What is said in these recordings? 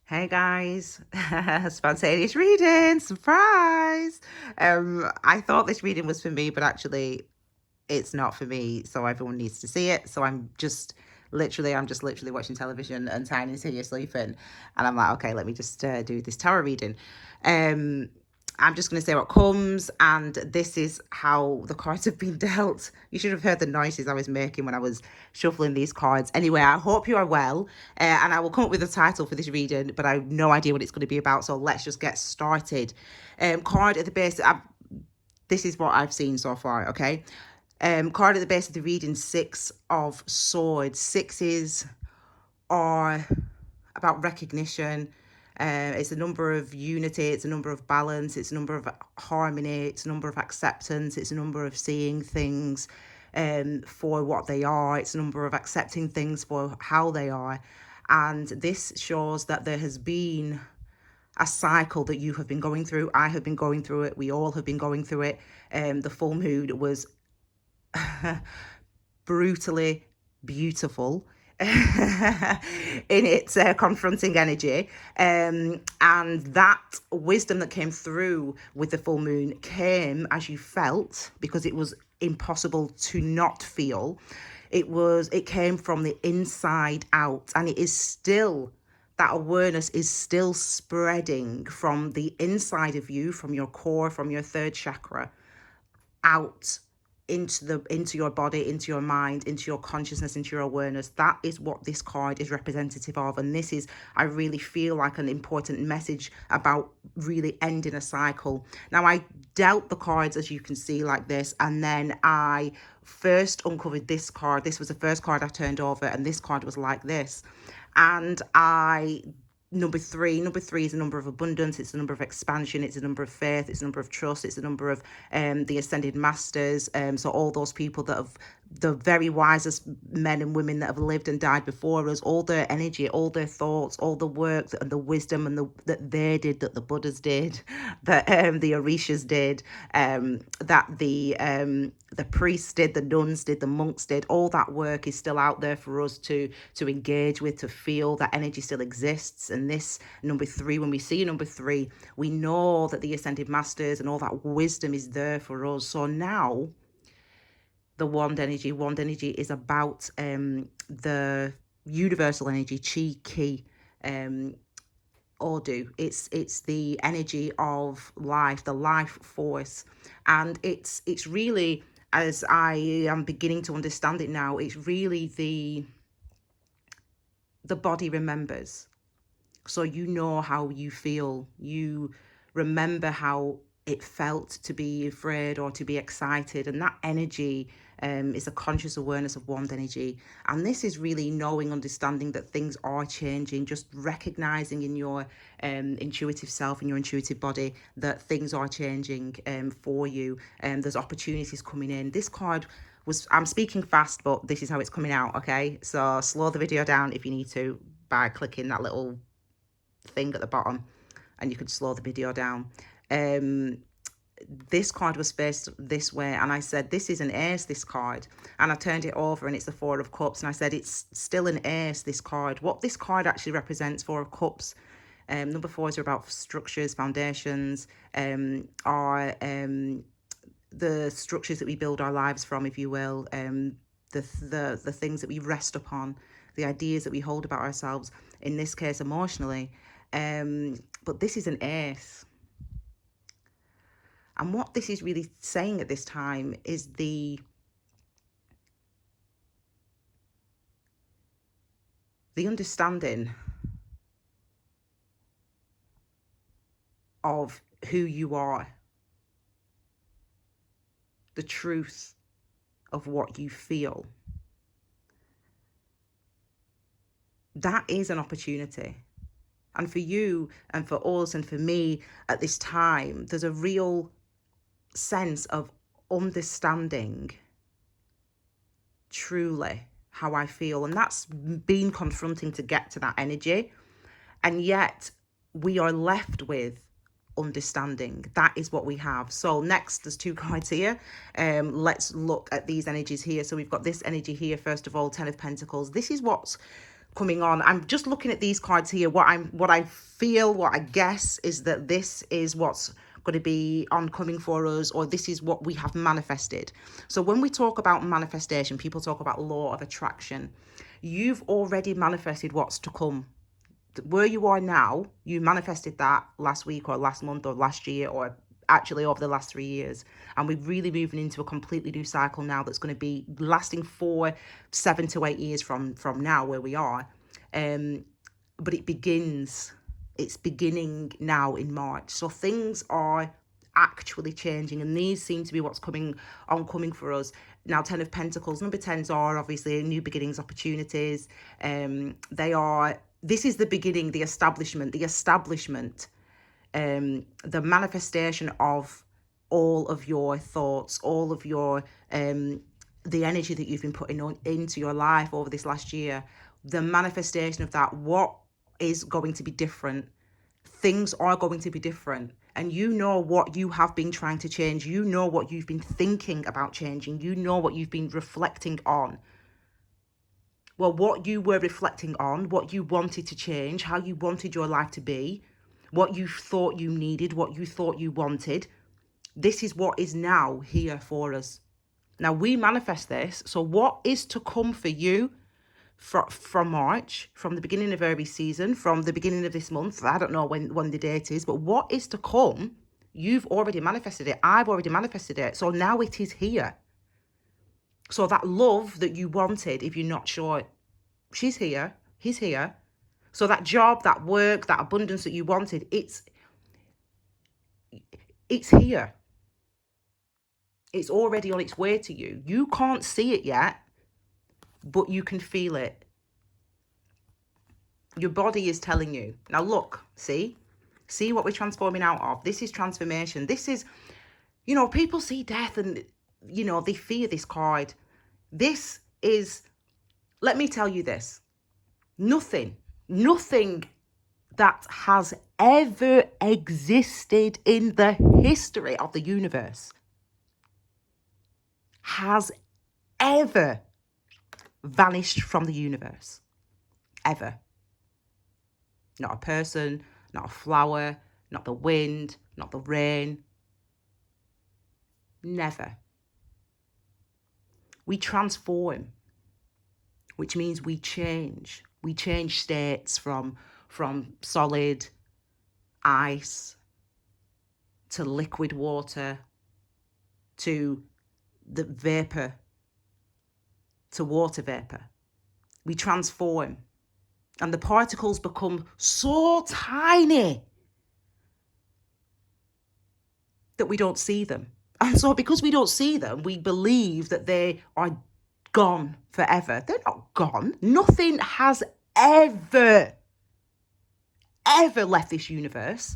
Hey guys, spontaneous reading, surprise. I thought this reading was for me, but actually it's not for me, so everyone needs to see it. So I'm just literally watching television and Tiny's here sleeping, and I'm like, okay, let me just do this tarot reading. Um, I'm just going to say what comes, and this is how the cards have been dealt. You should have heard the noises I was making when I was shuffling these cards. Anyway, I hope you are well, and I will come up with a title for this reading, but I have no idea what it's going to be about, so let's just get started. Card at the base, this is what I've seen so far, okay? Card at the base of the reading, Six of Swords. Sixes are about recognition. It's a number of unity, it's a number of balance, it's a number of harmony, it's a number of acceptance, it's a number of seeing things for what they are, it's a number of accepting things for how they are. And this shows that there has been a cycle that you have been going through. I have been going through it. We all have been going through it. The full moon was brutally beautiful in its confronting energy, and that wisdom that came through with the full moon came as you felt, because it was impossible to not feel. It came from the inside out, and it is still, that awareness is still spreading from the inside of you, from your core, from your third chakra, out into your body, into your mind, into your consciousness, into your awareness. That is what this card is representative of. And this is, I really feel like, an important message about really ending a cycle. Now, I dealt the cards, as you can see, like this, and then I first uncovered this card. This was the first card I turned over, and this card was like this. And Number three is a number of abundance, it's a number of expansion, it's a number of faith, it's a number of trust, it's a number of the ascended masters. So all those people that have, the very wisest men and women that have lived and died before us, all their energy, all their thoughts, all the work and the wisdom and that they did, that the Buddhas did, that the Orishas did, that the priests did, the nuns did, the monks did. All that work is still out there for us to engage with, to feel. That energy still exists. And this number three, when we see number three, we know that the ascended masters and all that wisdom is there for us. So now the wand energy is about the universal energy, chi, ki, Ordu. It's the energy of life, the life force. And it's really, as I am beginning to understand it now, it's really the body remembers. So you know how you feel. You remember how it felt to be afraid or to be excited. And that energy is a conscious awareness of wand energy. And this is really knowing, understanding that things are changing, just recognizing in your intuitive self, in your intuitive body, that things are changing for you. There's opportunities coming in. This card was, I'm speaking fast, but this is how it's coming out, okay? So slow the video down if you need to by clicking that little thing at the bottom, and you could slow the video down. This card was faced this way, and I said, this is an ace, this card. And I turned it over, and it's the Four of Cups, and I said, it's still an ace, this card. What this card actually represents, Four of Cups, number fours are about structures, foundations, are the structures that we build our lives from, if you will, the things that we rest upon, the ideas that we hold about ourselves, in this case emotionally. But this is an ace. And what this is really saying at this time is the understanding of who you are, the truth of what you feel. That is an opportunity. And for you and for us and for me at this time, there's a real sense of understanding truly how I feel. And that's been confronting to get to that energy. And yet we are left with understanding. That is what we have. So next, there's two cards here. Let's look at these energies here. So we've got this energy here, first of all, Ten of Pentacles. This is what's coming on. I'm just looking at these cards here. What I feel, what I guess is that this is what's going to be oncoming for us, or this is what we have manifested. So when we talk about manifestation, people talk about law of attraction. You've already manifested what's to come. Where you are now, you manifested that last week or last month or last year, or actually over the last 3 years. And we're really moving into a completely new cycle now that's going to be lasting for 7 to 8 years from now, where we are. But it's beginning now in March. So things are actually changing, and these seem to be what's coming for us now. 10 of Pentacles, number 10s are obviously new beginnings, opportunities. This is the beginning, the establishment, the manifestation of all of your thoughts, all of your the energy that you've been putting into your life over this last year, the manifestation of that. What is going to be different? Things are going to be different, and you know what you have been trying to change. You know what you've been thinking about changing. You know what you've been reflecting on. Well, what you were reflecting on, what you wanted to change, how you wanted your life to be, what you thought you needed, what you thought you wanted, this is what is now here for us. Now, we manifest this. So what is to come for you from March, from the beginning of Aries season, from the beginning of this month? I don't know when the date is, but what is to come, you've already manifested it. I've already manifested it. So now it is here. So that love that you wanted, if you're not sure, she's here, he's here. So that job, that work, that abundance that you wanted, it's here. It's already on its way to you. You can't see it yet, but you can feel it. Your body is telling you. Now look, see what we're transforming out of. This is transformation. This is, people see death and, they fear this card. This is, let me tell you this, nothing that has ever existed in the history of the universe has ever vanished from the universe. Ever. Not a person, not a flower, not the wind, not the rain. Never. We transform, which means we change. We change states from solid ice to liquid water to the vapor to water vapor. We transform, and the particles become so tiny that we don't see them. And so because we don't see them, we believe that they are gone forever. They're not gone. Nothing has ever left this universe.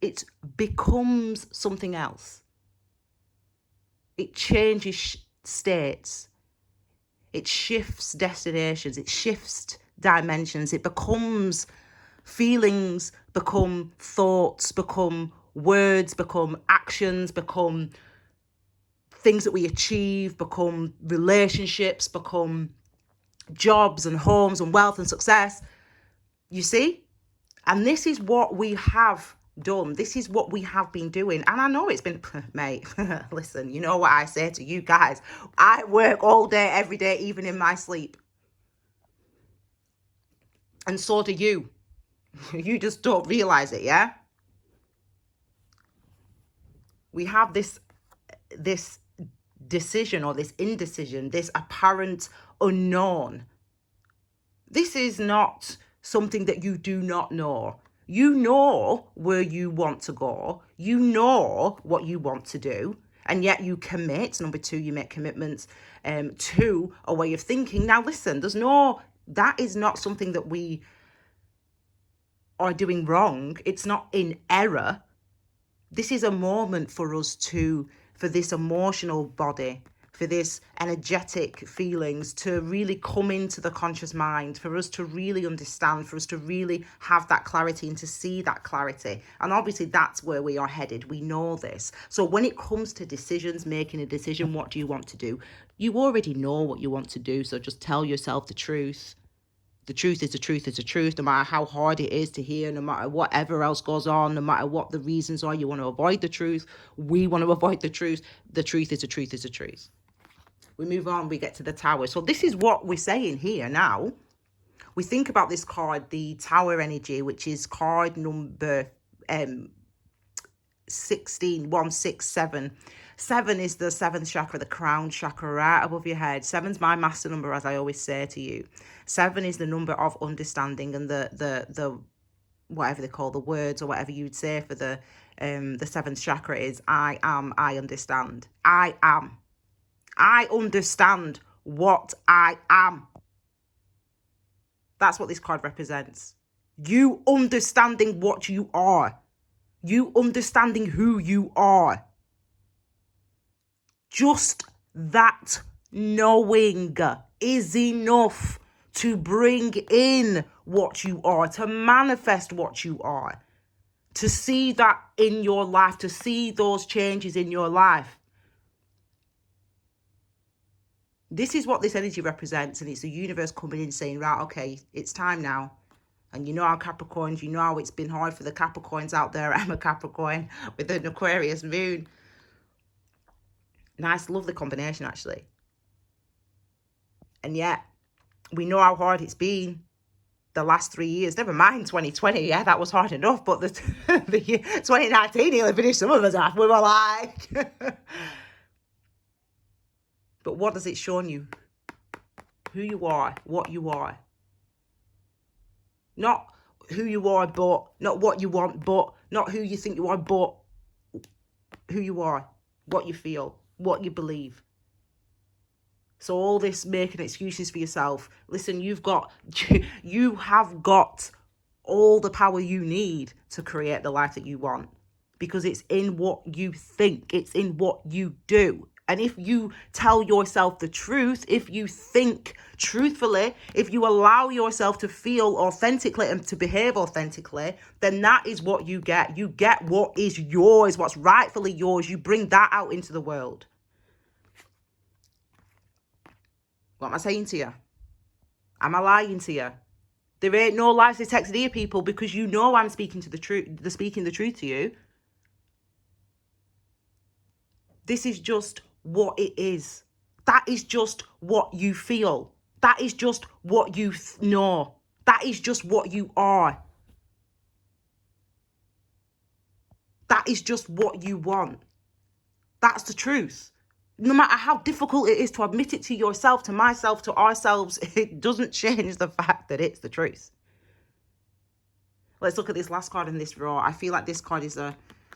It becomes something else. It changes states. It shifts destinations. It shifts dimensions. It becomes feelings, become thoughts, become words, become actions, become things that we achieve, become relationships, become jobs and homes and wealth and success. You see? And this is what we have done. This is what we have been doing. And I know it's been, mate, listen, you know what I say to you guys. I work all day, every day, even in my sleep. And so do you. You just don't realize it, yeah? We have this decision or this indecision, this apparent unknown. This is not something that you do not know. You know where you want to go. You know what you want to do. And yet you commit. Number 2, you make commitments to a way of thinking. Now, listen, that is not something that we are doing wrong. It's not in error. This is a moment for us for this emotional body, for this energetic feelings to really come into the conscious mind, for us to really understand, for us to really have that clarity and to see that clarity. And obviously that's where we are headed. We know this. So when it comes to decisions, making a decision, what do you want to do? You already know what you want to do, so just tell yourself the truth. The truth is the truth is the truth, no matter how hard it is to hear, no matter whatever else goes on, no matter what the reasons are. You want to avoid the truth. We want to avoid the truth. The truth is the truth is the truth. We move on, we get to the Tower. So this is what we're saying here now. We think about this card, the Tower energy, which is card number 167. 7 is the 7th chakra, the crown chakra, right above your head. 7's my master number, as I always say to you. 7 is the number of understanding, and the whatever they call the words, or whatever you'd say for the 7th chakra is I am, I understand. I am. I understand what I am. That's what this card represents. You understanding what you are. You understanding who you are. Just that knowing is enough to bring in what you are, to manifest what you are, to see that in your life, to see those changes in your life. This is what this energy represents, and it's the universe coming in saying, right, okay, it's time now. And you know how Capricorns, you know how it's been hard for the Capricorns out there. I'm a Capricorn with an Aquarius moon. Nice, lovely combination, actually. And yet, we know how hard it's been the last 3 years. Never mind 2020, yeah, that was hard enough. But the year 2019 nearly finished some of us off. We were like... But what has it shown you? Who you are, what you are. Not who you are, but not what you want, but not who you think you are, but who you are, what you feel, what you believe. So all this making excuses for yourself. Listen, you have got all the power you need to create the life that you want, because it's in what you think, it's in what you do. And if you tell yourself the truth, if you think truthfully, if you allow yourself to feel authentically and to behave authentically, then that is what you get. You get what is yours, what's rightfully yours. You bring that out into the world. What am I saying to you? Am I lying to you? There ain't no lies detected here, people, because you know I'm speaking the truth to you. This is just what it is. That is just what you feel. That is just what you know. That is just what you are. That is just what you want. That's the truth. No matter how difficult it is to admit it to yourself, to myself, to ourselves, it doesn't change the fact that it's the truth. Let's look at this last card in this row. I feel like this card is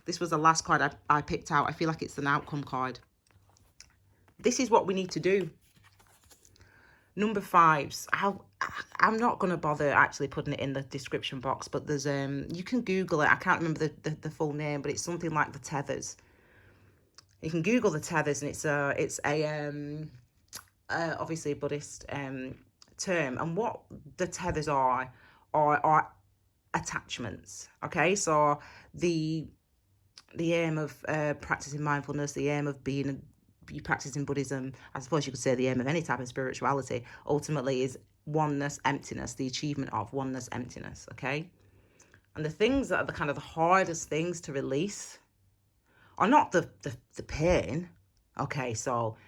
this was the last card I picked out. I feel like it's an outcome card. This is what we need to do. Number 5s. I'm not going to bother actually putting it in the description box, but there's you can Google it. I can't remember the full name, but it's something like the tethers. You can Google the tethers, and it's a obviously a Buddhist term. And what the tethers are attachments. Okay, so the aim of practicing mindfulness, the aim of you practicing Buddhism, I suppose you could say the aim of any type of spirituality, ultimately is oneness, emptiness, the achievement of oneness, emptiness, okay? And the things that are the kind of the hardest things to release are not the pain, okay? So,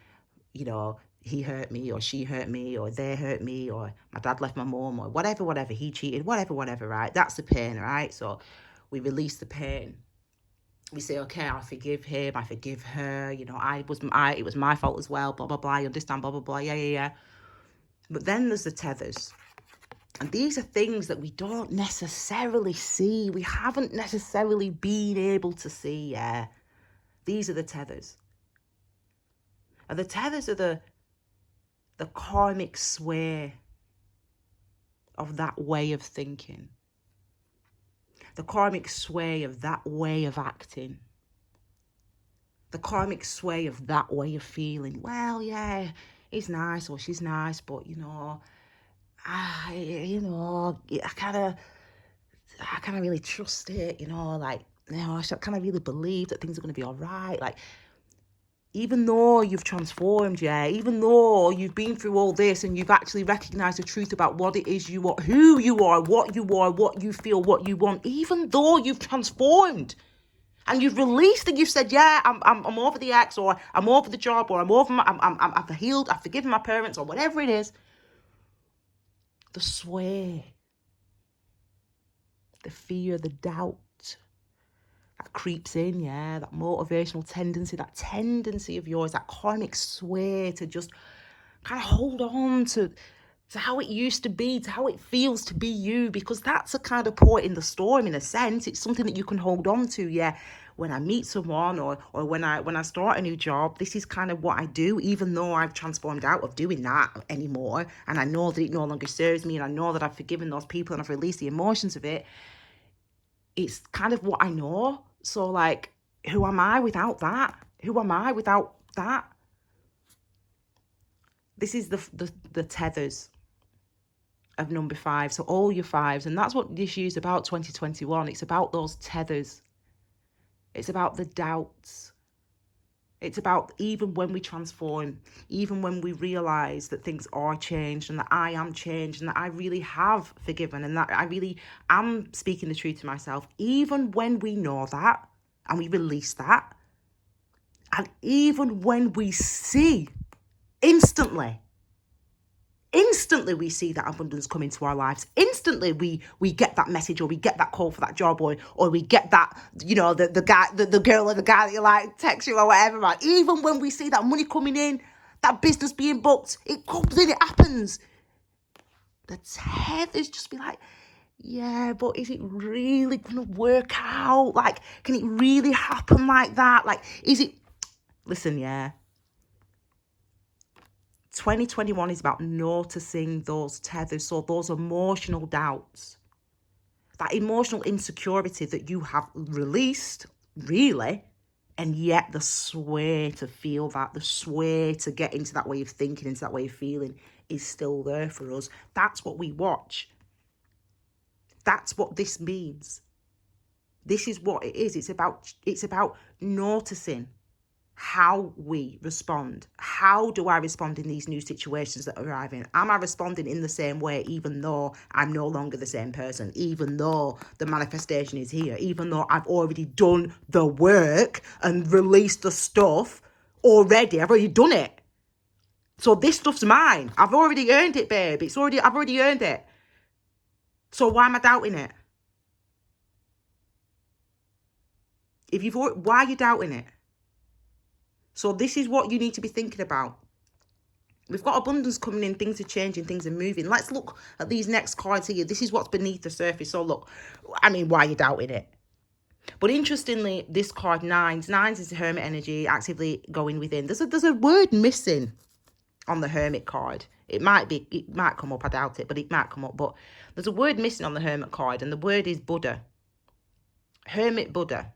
you know, he hurt me, or she hurt me, or they hurt me, or my dad left my mum, or whatever, he cheated, whatever, right? That's the pain, right? So we release the pain. We say, okay, I forgive him, I forgive her, you know, it was my fault as well, blah, blah, blah, I understand, blah, blah, blah, yeah. But then there's the tethers. And these are things that we don't necessarily see. We haven't necessarily been able to see, yeah. These are the tethers. And the tethers are the karmic sway of that way of thinking. The karmic sway of that way of acting. The karmic sway of that way of feeling. Well, yeah, he's nice or she's nice, but, you know, I kind of really trust it, you know, like, you know, I kind of really believe that things are going to be all right. Like, even though you've transformed, yeah, even though you've been through all this and you've actually recognized the truth about what it is you are, who you are, what you feel, what you want, even though you've transformed and you've released and you've said, yeah, I'm over the ex, or I'm over the job, or I'm over my, I've healed, I've forgiven my parents, or whatever it is, the sway, the fear, the doubt that creeps in, yeah, that motivational tendency, that tendency of yours, that karmic sway to just kind of hold on to how it used to be, to how it feels to be you, because that's a kind of port in the storm, in a sense. It's something that you can hold on to, yeah. When I meet someone, or when I start a new job, this is kind of what I do, even though I've transformed out of doing that anymore, and I know that it no longer serves me, and I know that I've forgiven those people and I've released the emotions of it. It's kind of what I know. So, like, who am I without that? Who am I without that? This is the tethers of number 5. So all your 5s, and that's what this year's about, 2021. It's about those tethers. It's about the doubts. It's about even when we transform, even when we realize that things are changed and that I am changed and that I really have forgiven and that I really am speaking the truth to myself, even when we know that and we release that, and even when we see instantly we see that abundance come into our lives. Instantly we get that message, or we get that call for that job, or we get that, you know, the guy, the girl or the guy that you like text you or whatever, man. Even when we see that money coming in, that business being booked, it comes in, it happens. The tethers just be like, yeah, but is it really gonna work out? Like, can it really happen like that? Like, is it? Listen, yeah. 2021 is about noticing those tethers, so those emotional doubts, that emotional insecurity that you have released, really, and yet the sway to feel that, the sway to get into that way of thinking, into that way of feeling, is still there for us. That's what we watch. That's what this means. This is what it is. It's about noticing how we respond. How do I respond in these new situations that are arriving? Am I responding in the same way, even though I'm no longer the same person, even though the manifestation is here, even though I've already done the work and released the stuff already? I've already done it. So this stuff's mine. I've already earned it, babe. I've already earned it. So why am I doubting it? Why are you doubting it? So this is what you need to be thinking about. We've got abundance coming in, things are changing, things are moving. Let's look at these next cards here. This is what's beneath the surface. So look, I mean, why are you doubting it? But interestingly, this card, nines is the Hermit energy, actively going within. There's a word missing on the Hermit card. It might come up, I doubt it, but it might come up. But there's a word missing on the Hermit card, and the word is Buddha. Hermit Buddha.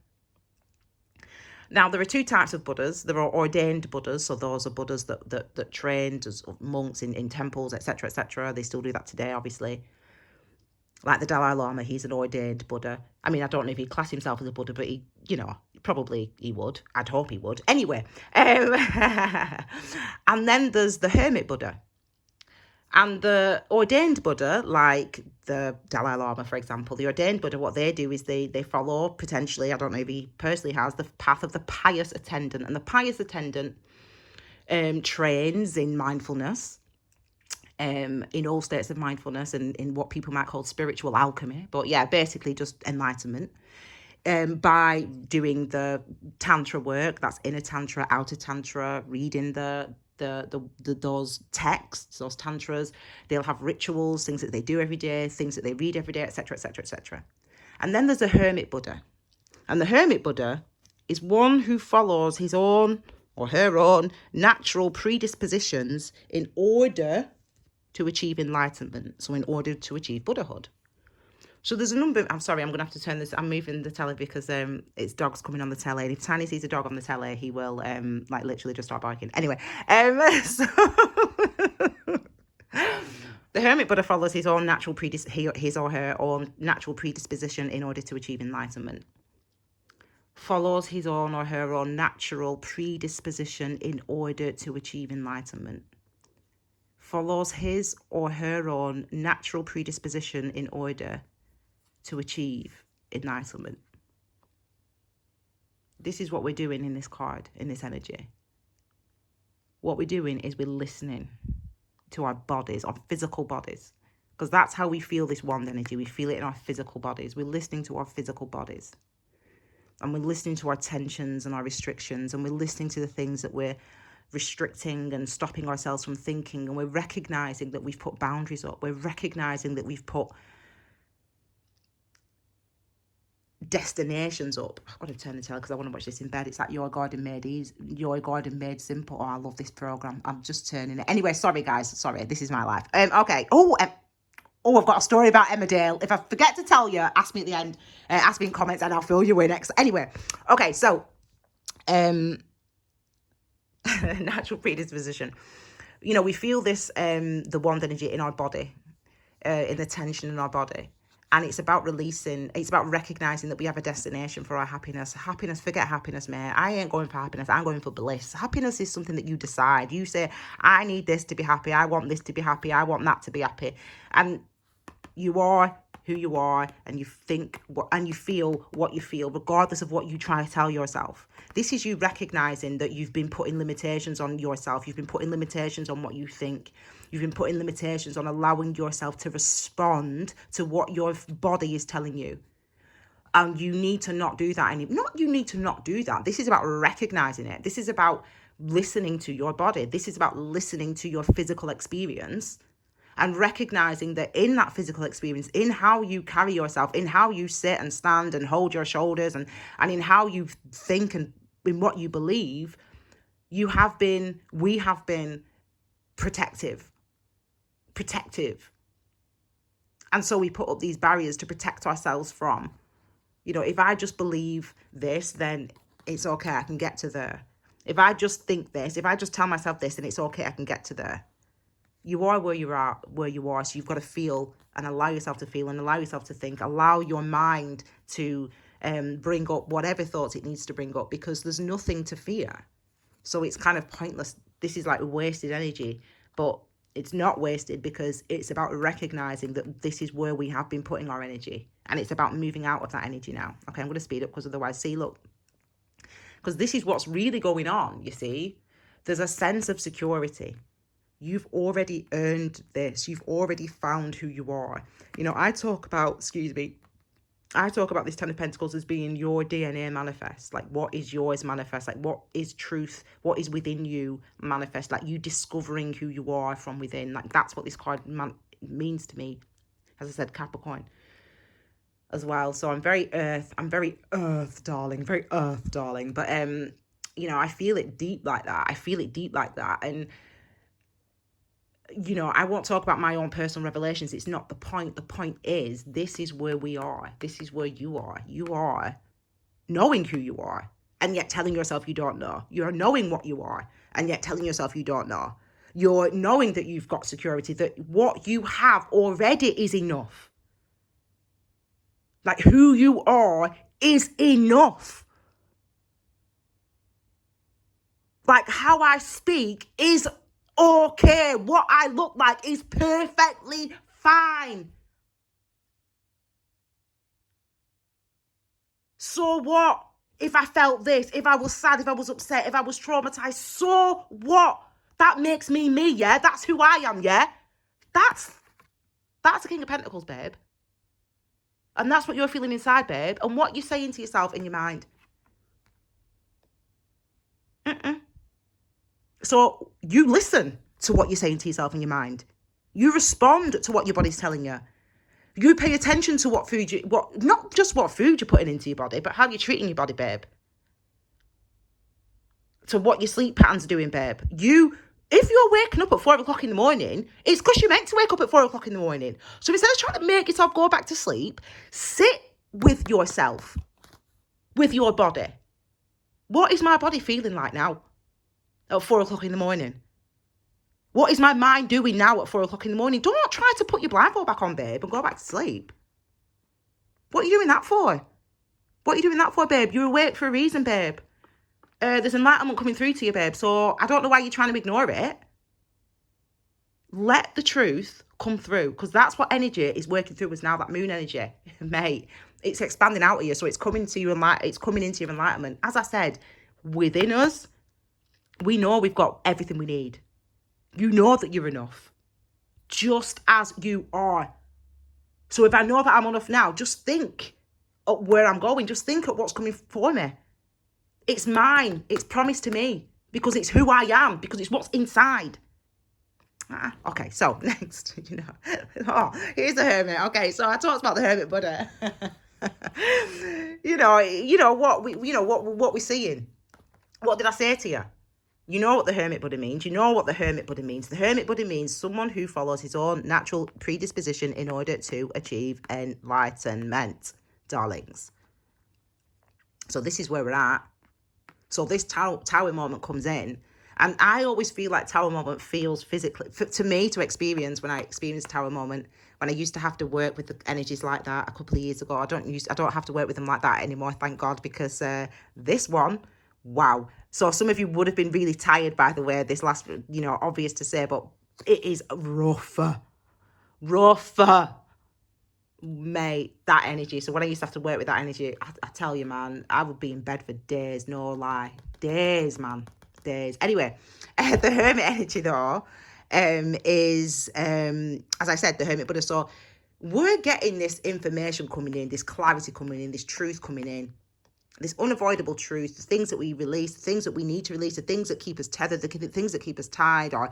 Now, there are 2 types of Buddhas. There are ordained Buddhas, so those are Buddhas that trained as monks in temples, etc., etc. They still do that today, obviously. Like the Dalai Lama, he's an ordained Buddha. I mean, I don't know if he'd class himself as a Buddha, but he, you know, probably he would. I'd hope he would. Anyway, and then there's the Hermit Buddha. And the ordained Buddha, like the Dalai Lama, for example, the ordained Buddha, what they do is they follow, potentially, I don't know if he personally has, the path of the pious attendant. And the pious attendant trains in mindfulness, in all states of mindfulness, and in what people might call spiritual alchemy. But yeah, basically just enlightenment. By doing the tantra work, that's inner tantra, outer tantra, reading those texts, those tantras. They'll have rituals, things that they do every day, things that they read every day, etc., etc., etc. And then there's a Hermit Buddha, and the Hermit Buddha is one who follows his own or her own natural predispositions in order to achieve enlightenment, so in order to achieve Buddhahood. So there's a number of, I'm sorry, I'm going to have to turn this, I'm moving the telly because it's dogs coming on the telly. And if Tiny sees a dog on the telly, he will like literally just start barking. Anyway, so the Hermit Buddha follows his own natural his or her own natural predisposition in order to achieve enlightenment. follows his own or her own natural predisposition in order to achieve enlightenment. Follows his or her own natural predisposition in order to achieve enlightenment. This is what we're doing in this card, in this energy. What we're doing is we're listening to our bodies, our physical bodies, because that's how we feel this wand energy. We feel it in our physical bodies. We're listening to our physical bodies, and we're listening to our tensions and our restrictions, and we're listening to the things that we're restricting and stopping ourselves from thinking, and we're recognizing that we've put boundaries up. We're recognizing that we've put destinations up. I've got to turn the tail because I want to watch this in bed. It's like Your Garden Made Easy, Your Garden Made Simple. Oh, I love this program. I'm just turning it. Anyway, sorry guys. Sorry, this is my life. Okay. I've got a story about Emmerdale. If I forget to tell you, ask me at the end. Ask me in comments and I'll fill you in next. Anyway, okay. So, natural predisposition. You know, we feel this, the wand energy in our body, in the tension in our body. And it's about releasing, it's about recognizing that we have a destination for our happiness. Happiness, forget happiness, man. I ain't going for happiness. I'm going for bliss. Happiness is something that you decide. You say, I need this to be happy. I want this to be happy. I want that to be happy. And you are who you are, and you think and you feel what you feel, regardless of what you try to tell yourself. This is you recognizing that you've been putting limitations on yourself. You've been putting limitations on what you think. You've been putting limitations on allowing yourself to respond to what your body is telling you. And you need to not do that anymore. You need to not do that. This is about recognizing it. This is about listening to your body. This is about listening to your physical experience and recognizing that in that physical experience, in how you carry yourself, in how you sit and stand and hold your shoulders, and in how you think and in what you believe, we have been protective. And so we put up these barriers to protect ourselves from, you know, if I just believe this, then it's okay, I can get to there. If I just think this, if I just tell myself this, then it's okay, I can get to there. You are where you are, so you've got to feel and allow yourself to feel and allow yourself to think. Allow your mind to bring up whatever thoughts it needs to bring up, because there's nothing to fear. So it's kind of pointless. This is like wasted energy, but it's not wasted because it's about recognizing that this is where we have been putting our energy, and it's about moving out of that energy now. Okay, I'm going to speed up because otherwise, see, look, because this is what's really going on, you see. There's a sense of security. You've already earned this. You've already found who you are. You know, I talk about this Ten of Pentacles as being your DNA manifest. Like, what is yours manifest? Like, what is truth? What is within you manifest? Like, you discovering who you are from within. Like, that's what this card means to me. As I said, Capricorn as well. So I'm very earth, darling. But, you know, I feel it deep like that. And, you know, I won't talk about my own personal revelations. It's not the point. The point is, this is where we are. This is where you are. You are knowing who you are, and yet telling yourself you don't know. You're knowing what you are, and yet telling yourself you don't know. You're knowing that you've got security, that what you have already is enough. Like, who you are is enough. Like, how I speak is okay. What I look like is perfectly fine. So what? If I felt this, if I was sad, if I was upset, if I was traumatized, so what? That makes me me, yeah? That's who I am, yeah? That's the King of Pentacles, babe. And that's what you're feeling inside, babe. And what you're saying to yourself in your mind. So you listen to what you're saying to yourself in your mind. You respond to what your body's telling you. You pay attention to what food not just what food you're putting into your body, but how you're treating your body, babe. To what your sleep patterns are doing, babe. If you're waking up at 4 o'clock in the morning, it's because you're meant to wake up at 4 o'clock in the morning. So instead of trying to make yourself go back to sleep, sit with yourself, with your body. What is my body feeling like now at 4 o'clock in the morning? What is my mind doing now at 4 o'clock in the morning? Don't try to put your blindfold back on, babe, and go back to sleep. What are you doing that for? What are you doing that for, babe? You're awake for a reason, babe. There's enlightenment coming through to you, babe. So I don't know why you're trying to ignore it. Let the truth come through, because that's what energy is working through us now, that moon energy, mate. It's expanding out of you, so it's coming to you and it's coming into your enlightenment. As I said, within us, we know we've got everything we need. You know that you're enough, just as you are. So if I know that I'm enough now, just think of where I'm going. Just think of what's coming for me. It's mine. It's promised to me because it's who I am, because it's what's inside. Okay, so next, here's the Hermit. Okay, so I talked about the Hermit Buddha. What we're seeing. What did I say to you? You know what the Hermit Buddha means. The Hermit Buddha means someone who follows his own natural predisposition in order to achieve enlightenment, darlings. So this is where we're at. So this tower moment comes in. And I always feel like tower moment feels physically, to me, to experience when I experienced tower moment, when I used to have to work with the energies like that a couple of years ago. I don't have to work with them like that anymore, thank God, because this one, wow. So some of you would have been really tired, by the way, this last, obvious to say, but it is rougher, mate, that energy. So when I used to have to work with that energy, I tell you, man, I would be in bed for days, no lie. Days, man. Days. Anyway, the Hermit energy though is as I said, the Hermit Buddha. So we're getting this information coming in, this clarity coming in, this truth coming in, this unavoidable truth, the things that we release, the things that we need to release, the things that keep us tethered, the things that keep us tied, our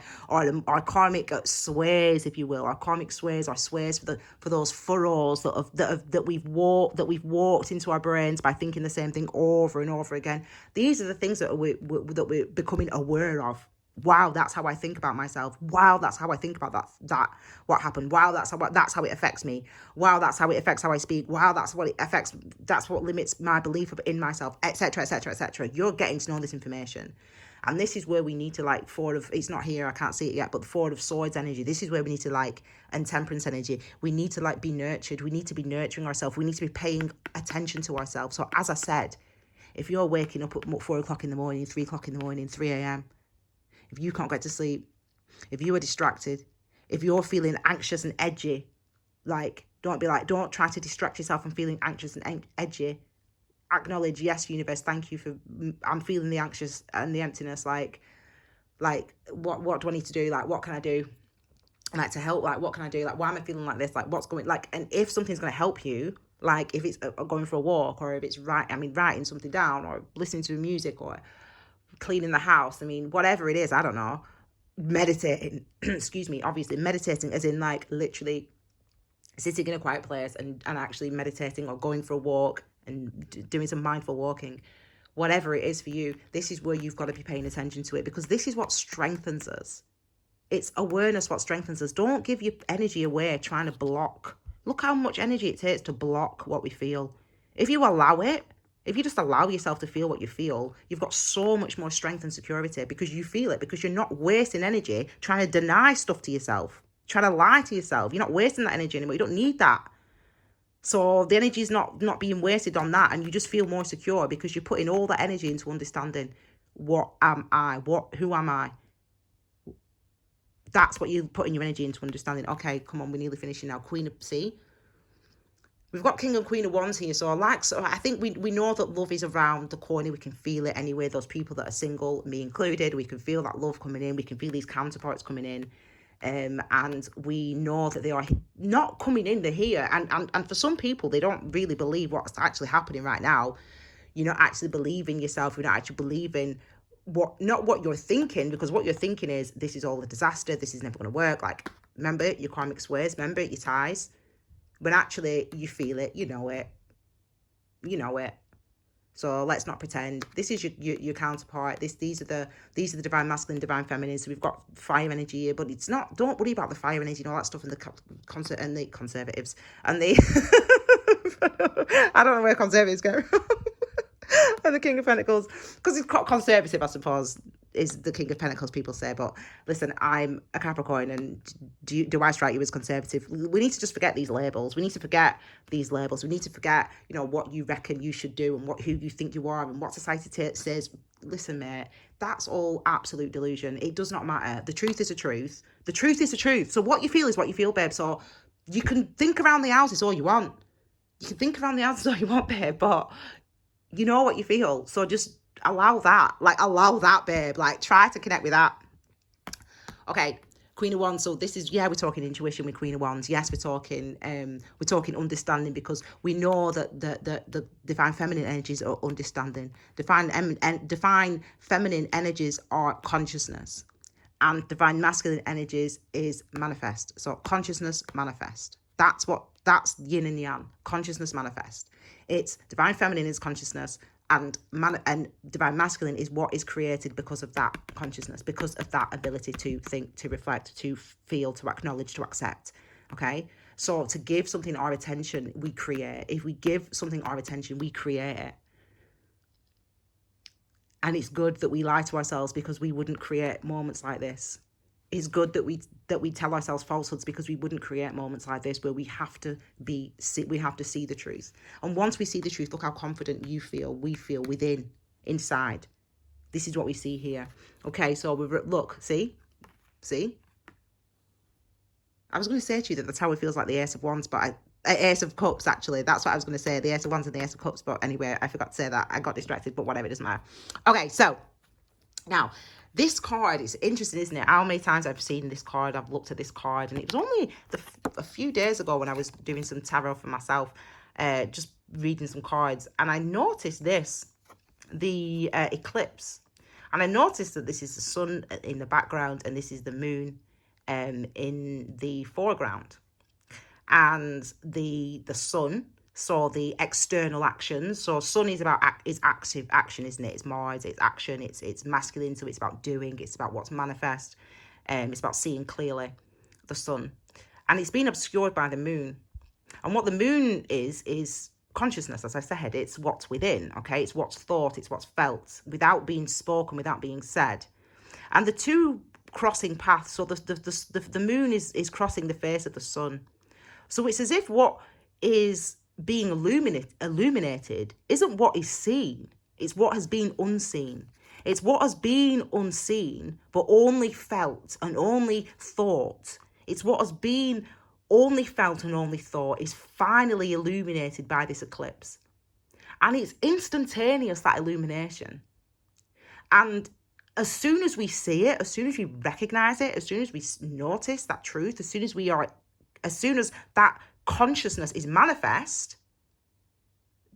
karmic sways, if you will, our karmic sways, our sways for those furrows that we've walked into our brains by thinking the same thing over and over again. These are the things that we're becoming aware of. Wow, that's how I think about myself. Wow, that's how I think about that what happened. Wow, that's how it affects me. Wow, that's how it affects how I speak. Wow, that's what limits my belief in myself, etc., etc., etc. You're getting to know this information. And this is where we need to it's not here, I can't see it yet, but the Four of Swords energy, this is where we need to and Temperance energy, we need to be nurtured. We need to be nurturing ourselves. We need to be paying attention to ourselves. So as I said, if you're waking up at 4 o'clock in the morning, 3 o'clock in the morning, 3 a.m., if you can't get to sleep, if you are distracted, if you're feeling anxious and edgy, don't try to distract yourself from feeling anxious and edgy. Acknowledge, yes, universe, thank you I'm feeling the anxious and the emptiness. What do I need to do? What can I do? To help, what can I do? Why am I feeling like this? What's going, and if something's going to help you, if it's going for a walk, or if it's writing something down, or listening to music, or cleaning the house, whatever it is, I don't know, meditating, excuse me, obviously meditating as in literally sitting in a quiet place and actually meditating, or going for a walk and doing some mindful walking, whatever it is for you, this is where you've got to be paying attention to it, because this is what strengthens us. It's awareness what strengthens us. Don't give your energy away trying to block. Look how much energy it takes to block what we feel. If you allow it, if you just allow yourself to feel what you feel, you've got so much more strength and security, because you feel it, because you're not wasting energy trying to deny stuff to yourself, trying to lie to yourself. You're not wasting that energy anymore. You don't need that. So the energy is not being wasted on that, and you just feel more secure because you're putting all that energy into understanding, what am I? Who am I? That's what you're putting your energy into understanding. Okay, come on, we're nearly finishing now. Queen of Sea. We've got King and Queen of Wands here. So I think we know that love is around the corner. We can feel it anyway. Those people that are single, me included, we can feel that love coming in. We can feel these counterparts coming in. And we know that they are not coming in, they're here. And for some people, they don't really believe what's actually happening right now. You're not actually believing yourself. You're not actually believing not what you're thinking, because what you're thinking is, this is all a disaster. This is never going to work. Remember your karmic sways, remember your ties. When actually you feel it, you know it. So let's not pretend. This is your counterpart. These are the divine masculine, divine feminine. So we've got fire energy here, but it's not. Don't worry about the fire energy and all that stuff, and the conservatives and the I don't know where conservatives go. And the King of Pentacles, because it's conservative, I suppose. is the King of Pentacles, people say, but listen, I'm a Capricorn, and do I strike you as conservative? We need to just forget these labels. We need to forget these labels. We need to forget, you know, what you reckon you should do and who you think you are and what society says. Listen, mate, that's all absolute delusion. It does not matter. The truth is the truth. The truth is the truth. So what you feel is what you feel, babe. So you can think around the houses all you want. You can think around the houses all you want, babe, but you know what you feel. So just allow that. Like, allow that, babe. Like, try to connect with that. Okay, Queen of Wands. So this is, yeah, we're talking intuition with Queen of Wands. Yes, we're talking understanding, because we know that the divine feminine energies are understanding. Divine feminine energies are consciousness, and divine masculine energies is manifest. So consciousness, manifest. That's yin and yang. Consciousness, manifest. It's divine feminine is consciousness, and divine masculine is what is created because of that consciousness, because of that ability to think, to reflect, to feel, to acknowledge, to accept. Okay, so to give something our attention, we create. If we give something our attention, we create it. And it's good that we lie to ourselves, because we wouldn't create moments like this. It's good that we tell ourselves falsehoods, because we wouldn't create moments like this, where we have to see the truth. And once we see the truth, look how confident we feel within, inside. This is what we see here. Okay, so look, see. I was going to say to you that the Tower feels like the Ace of Wands, but Ace of Cups, actually. That's what I was going to say, the Ace of Wands and the Ace of Cups. But anyway, I forgot to say that. I got distracted, but whatever, it doesn't matter. Okay, so now, this card is interesting, isn't it? How many times I've seen this card, I've looked at this card, and it was only a few days ago when I was doing some tarot for myself, just reading some cards, and I noticed this, the Eclipse. And I noticed that this is the sun in the background, and this is the moon in the foreground. And the sun, so the external actions. So sun is about is active action, isn't it? It's Mars, it's action, it's masculine, so it's about doing, it's about what's manifest, it's about seeing clearly, the sun. And it's been obscured by the moon. And what the moon is consciousness, as I said. It's what's within, okay? It's what's thought, it's what's felt, without being spoken, without being said. And the two crossing paths, so the moon is crossing the face of the sun. So it's as if what is being illuminated isn't what is seen, it's what has been unseen. It's what has been unseen, but only felt and only thought. It's what has been only felt and only thought is finally illuminated by this eclipse. And it's instantaneous, that illumination. And as soon as we see it, as soon as we recognize it, as soon as we notice that truth, as soon as that consciousness is manifest,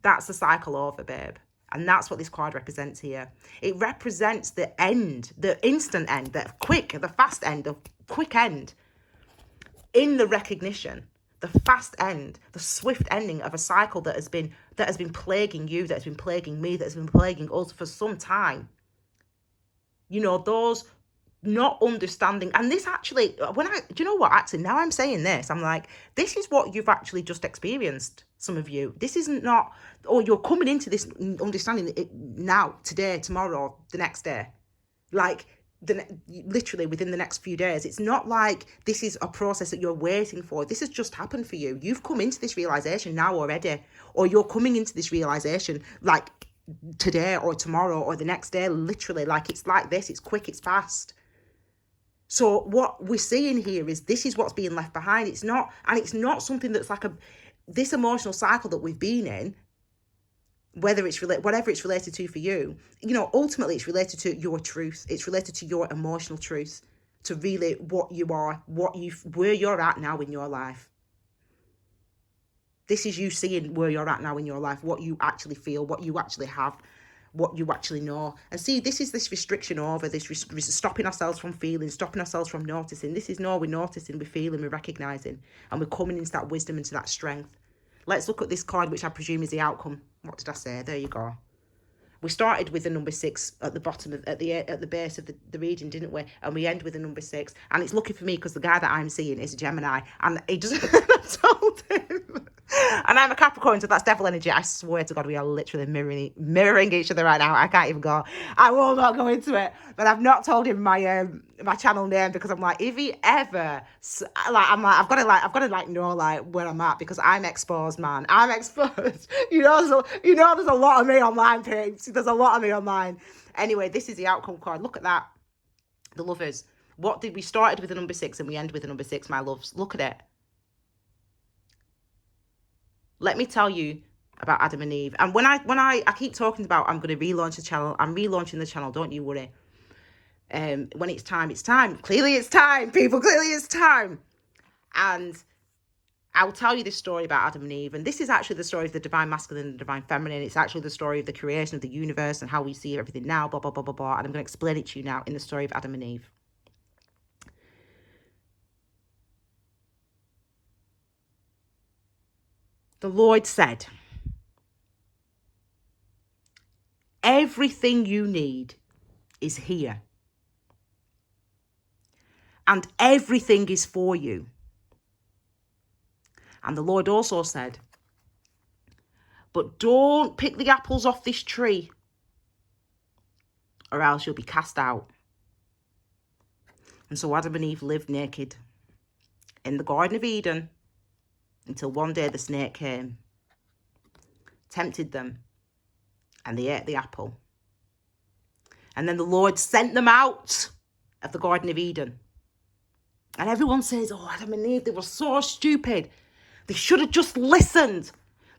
that's the cycle over, babe. And that's what this card represents here. It represents the end, the instant end, the fast end, the quick end in the recognition, the fast end, the swift ending of a cycle that has been plaguing you, that has been plaguing me, that has been plaguing us for some time. You know, those not understanding. And this actually, do you know what, actually, now I'm saying this, I'm like, this is what you've actually just experienced, some of you. This isn't not, or you're coming into this understanding it now, today, tomorrow, the next day. Like, literally within the next few days. It's not like this is a process that you're waiting for. This has just happened for you. You've come into this realization now already, or you're coming into this realization like today or tomorrow or the next day, literally. Like, it's like this, it's quick, it's fast. So what we're seeing here is this is what's being left behind. It's not something that's like this emotional cycle that we've been in, whatever it's related to for you, you know, ultimately it's related to your truth. It's related to your emotional truth, to really what you are, where you're at now in your life. This is you seeing where you're at now in your life, what you actually feel, what you actually have, what you actually know. And see, this is this restriction over, this stopping ourselves from feeling, stopping ourselves from noticing. This is we're noticing, we're feeling, we're recognizing, and we're coming into that wisdom, into that strength. Let's look at this card, which I presume is the outcome. What did I say? There you go. We started with the number 6 at the bottom at the base of the reading, didn't we? And we end with the number 6. And it's lucky for me because the guy that I'm seeing is a Gemini, and he doesn't. I And I'm a Capricorn, so that's devil energy. I swear to God, we are literally mirroring each other right now. I can't even go. I will not go into it. But I've not told him my channel name, because I'm like, if he ever I've got to know where I'm at, because I'm exposed, man. I'm exposed. There's a lot of me online, peeps. There's a lot of me online. Anyway, this is the outcome card. Look at that. The Lovers. We started with the number 6 and we end with the number 6, my loves. Look at it. Let me tell you about Adam and Eve. And when I keep talking about I'm going to relaunch the channel, I'm relaunching the channel, don't you worry. When it's time, it's time. Clearly it's time, people. Clearly it's time. And I'll tell you this story about Adam and Eve. And this is actually the story of the divine masculine and the divine feminine. It's actually the story of the creation of the universe and how we see everything now, blah, blah, blah, blah, blah. And I'm going to explain it to you now in the story of Adam and Eve. The Lord said, everything you need is here. And everything is for you. And the Lord also said, but don't pick the apples off this tree, or else you'll be cast out. And so Adam and Eve lived naked in the Garden of Eden until one day the snake came, tempted them, and they ate the apple. And then the Lord sent them out of the Garden of Eden. And everyone says, oh, Adam and Eve, they were so stupid. They should have just listened.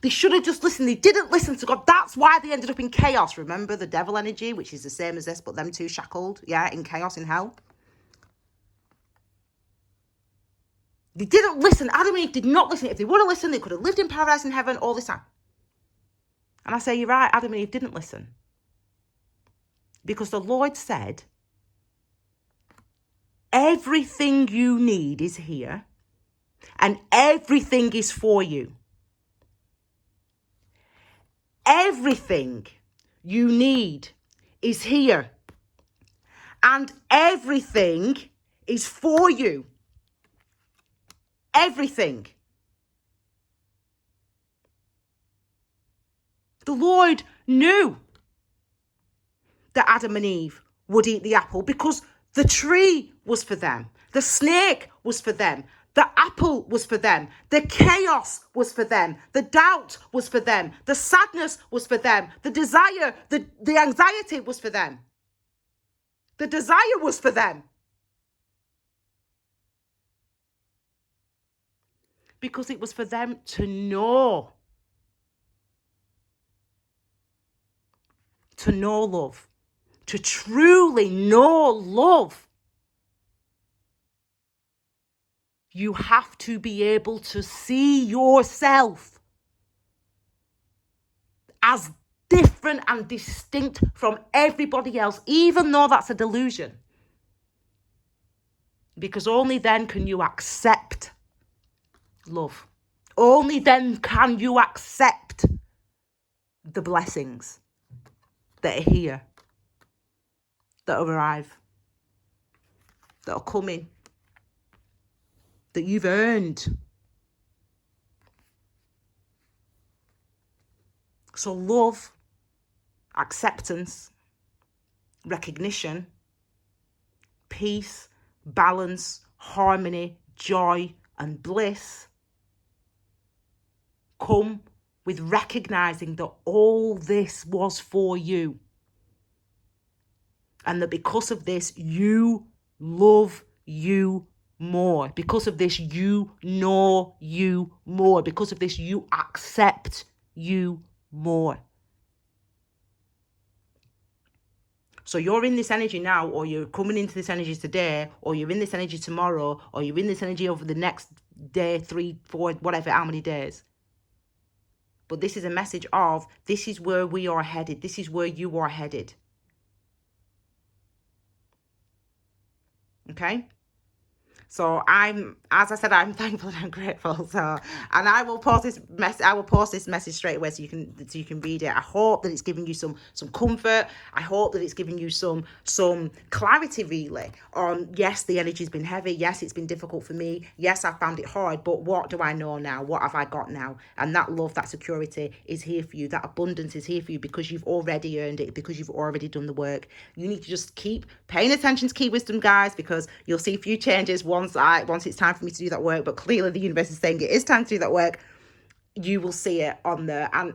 They should have just listened. They didn't listen to God. That's why they ended up in chaos. Remember the devil energy, which is the same as this, but them two shackled, in chaos, in hell. They didn't listen. Adam and Eve did not listen. If they would have listened, they could have lived in paradise in heaven all this time. And I say, you're right, Adam and Eve didn't listen. Because the Lord said, everything you need is here, and everything is for you. Everything you need is here, and everything is for you. Everything. The Lord knew that Adam and Eve would eat the apple because the tree was for them. The snake was for them. The apple was for them. The chaos was for them. The doubt was for them. The sadness was for them. The desire, the anxiety was for them. The desire was for them. Because it was for them to know. To know love. To truly know love. You have to be able to see yourself as different and distinct from everybody else, even though that's a delusion. Because only then can you accept love. Only then can you accept the blessings that are here, that arrive, that are coming, that you've earned. So love, acceptance, recognition, peace, balance, harmony, joy, and bliss come with recognizing that all this was for you. And that because of this, you love you more. Because of this, you know you more. Because of this, you accept you more. So you're in this energy now, or you're coming into this energy today, or you're in this energy tomorrow, or you're in this energy over the next day, 3, 4, whatever, how many days. But this is a message of, this is where we are headed. This is where you are headed. Okay? So I'm as I said, I'm thankful and I'm grateful. So, and I will post this message straight away so you can read it. I hope that it's giving you some comfort. I hope that it's giving you some clarity, really, on, yes, the energy's been heavy. Yes, it's been difficult for me. Yes, I found it hard, but what do I know now? What have I got now? And that love, that security is here for you. That abundance is here for you because you've already earned it, because you've already done the work. You need to just keep paying attention to key wisdom, guys, because you'll see a few changes once it's time for me to do that work. But clearly the universe is saying it is time to do that work. You will see it on there. And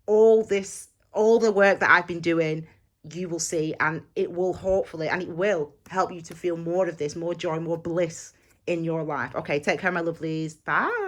all the work that I've been doing, you will see, and it will hopefully, and it will help you to feel more of this, more joy, more bliss in your life. Okay, take care, my lovelies. Bye.